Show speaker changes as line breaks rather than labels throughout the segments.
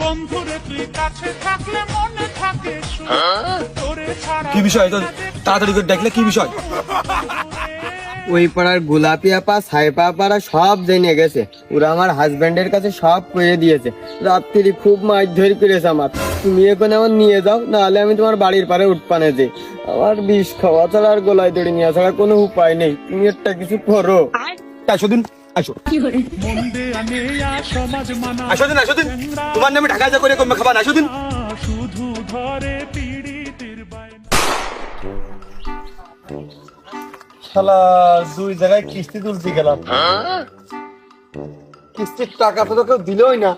বন্ধুরে তুই কাছে থাকলে মনে থাকে তোরে ছাড়া।
কি বিষয় তো তাড়াতাড়ি করে দেখলে কি বিষয়?
ওই পাড়ার গোলাপি আপা সাইপা পাড়া সব জেনে গেছে, ওরা আমার হাজবেন্ডের কাছে সব করে দিয়েছে। রাত্রি খুব মাছ ধরে করেছে আমার। তুমি এখন আমার নিয়ে যাও, নাহলে আমি তোমার বাড়ির পারে উঠপানে যে আমার বিষ খাওয়া ছাড়া আর গলায় দড়ি নিয়ে ছাড়া কোনো উপায় নেই। তুমি একটা কিছু করো।
আসো দিন, আসো
মন দেয়া নেয়া সমাজ মানা
আসো দিন, আসো দিন। তোমার নামে ঢাকা যা করে কমে খাবার। আসো দিন।
শুধু ধরে পীড়িতের বায়না।
শালা দুই জায়গায় কিস্তি তুলতে গেলাম, কিস্তির টাকা তো কেউ দিলই না।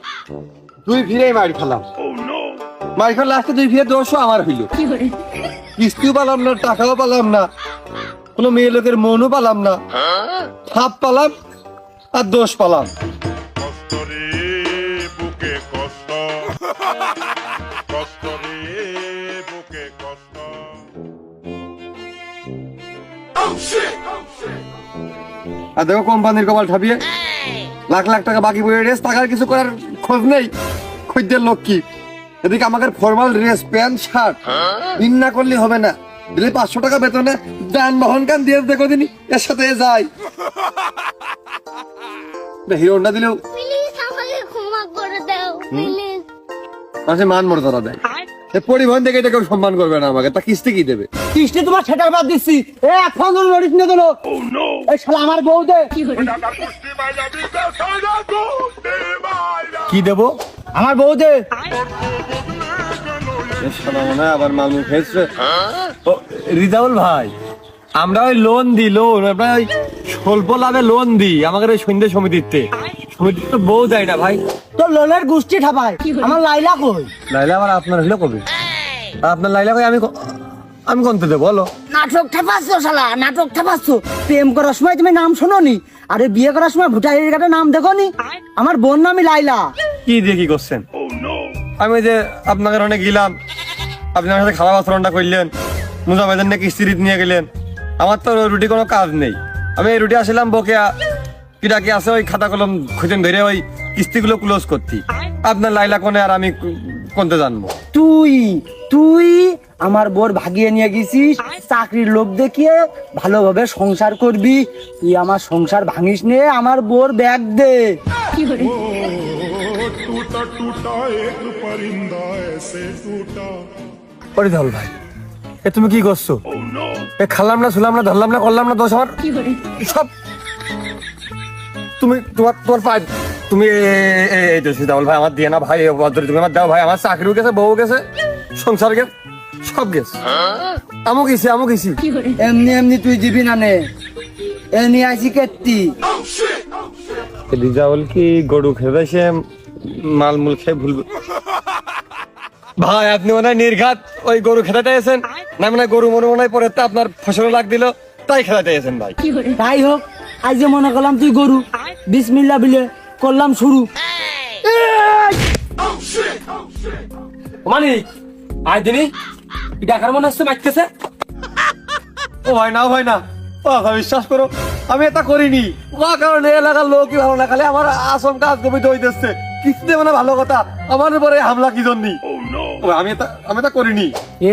দুই ফিরেই মারি খেলাম, মারি খেলা লাস্টে দুই ফিরে দোষও আমার হইল। কিস্তিও পালাম না, টাকাও পালাম না, কোনো মেয়ে লোকের মনও পালাম না। ফাপ পালাম আর দোষ পালাম।
কষ্ট রে বুকে কষ্ট, কষ্ট রে বুকে কষ্ট।
আর দেখো কোম্পানির কপাল ঠাপিয়ে লাখ লাখ টাকা বাকি পড়ে রেস, টাকার কিছু করার খোঁজ নেই। খদ্দের লোক কি এদিকে আমাকে ফর্মাল ড্রেস প্যান্ট শার্ট দিন না করলে হবে না। দিলে 500 টাকা বেতনে যানবাহন কান দিয়ে দেখো দিনই এর সাথে যাই। হিরো হন্ডা দিলেও
প্লিজ আমাকে ক্ষমা করে দাও প্লিজ।
মাঝে মান মর্যাদা দেয়। পরিবহন থেকে এটা কেউ সম্মান করবে না আমাকে, তা কিস্তি কি দেবে?
কিস্তি তোমার সেটার বাদ দিচ্ছি। এ এখন নোটিশ নিয়ে দিল। এই শালা আমার বউ দে।
কি দেবো?
আমার বউ দে।
আবার মানুষ হয়েছে। রিজাউল ভাই, আমরা ওই লোন দিই, লোন আমরা ওই স্বল্প লাভে লোন দিই আমাদের ওই সন্ধ্যে সমিতিতে। সমিতিতে তো বউ যায় না ভাই।
তোর লোনের গোষ্ঠী ঠাপায়। আমার লাইলা কই?
লাইলা আবার আপনার হইলো কবে? আপনার লাইলা কই? আমি কোনতে দেবো বলো?
নাটক ঠাপাচ্ছ শালা, নাটক ঠাপাচ্ছ। প্রেম করার সময় তুমি নাম শোনোনি, আরে বিয়ে করার সময় ভুটাইয়ের কাছে নাম দেখোনি? আমার বোন নামই লাইলা।
কি দিয়ে কি করছেন? আমি যে আপনাদের অনেক গেলাম, আপনার সাথে খাওয়া বাসরণটা করলেন, মুজামেদার নাকি স্ত্রী নিয়ে গেলেন। আমার তো রুটি কোনো কাজ নেই। আমি এই রুটি আসলাম বকেয়া কিরা কি আছে ওই খাতা কলম খুঁজে ধরে ওই কিস্তিগুলো ক্লোজ করতি। আপনার লাইলা কোনে আর আমি কোনতে জানবো?
তুই তুই আমার বোর ভাগিয়ে নিয়ে গেছিস চাকরির লোভ দেখিয়ে, ভালোভাবে সংসার করবি। তুই আমার সংসার ভাঙিস নে, আমার বোর ব্যাগ দে।
टूटा टूटा एक परिंदा ऐसे टूटा।
ওরে দল ভাই, এ তুমি কি করছো? এ খালাম না, শুলাম না, ধরলাম না, করলাম না, দোষ আমার সব। তুমি তোমার পাই তুমি এই তো সিদাউল ভাই আমার দিয়ে না ভাই, তুমি আমার দাও ভাই। আমার চাকরিও গেছে, বউ গেছে, সংসার গেছে, সব গেছে। আমও গেছি।
এমনি এমনি তুই দিবি না নে, এ নিয়ে আসি কেত্তি।
রিজাউল কি গরু খেয়েছে, মালমূল খেয়ে ভুলবে ভাই? আপনি মনে হয় নির্ঘাত ওই গরু খেতে এসেছেন না, মানে গরু মনে হয় পরে তো আপনার ফসল লাগ দিল, তাই খেতে এসেছেন ভাই।
তাই হোক, আজ যে মনে করলাম তুই গরু, বিসমিল্লাহ বিলে করলাম শুরু।
মানিক আয় দিনি ডাকার মনে হচ্ছে মাইতেছে। ও ভাই না, ভাই না, ও ভাই বিশ্বাস করো আমি এটা করিনি। ও কারণে এলাকার লোকই ভালো না, খালি আমার আসল কাজ জমি হইতেছে। কিস্তি মানে ভালো কথা, আমার পরে হামলা কি জন্য? আমি এটা করিনি।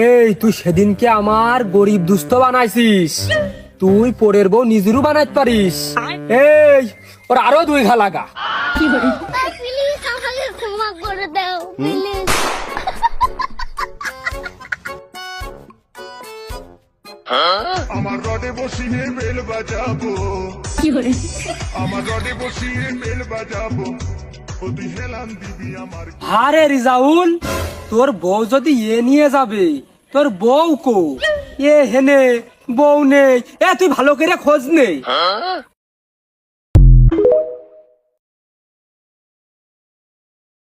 এই তুই সেদিনকে আমার গরিব দুস্থ বানাইছিস, তুই পরের বউ নিজেরও বানাইতে পারিস। এই ওর আরো 2 ঘা লাগা।
প্লিজ আমাকে ক্ষমা করে দাও প্লিজ।
আমার রডে বসিয়ে বেল বাজাবো, আমার রডে বসিয়ে বেল বাজাবো। ও তুই হেলান দিবি আমার।
আরে রিজাউল, তোর বউ যদি এ নিয়ে যাবে, তোর বউ কো? এ হেনে বউ নেই। এ তুই ভালো করে খোঁজ নেই।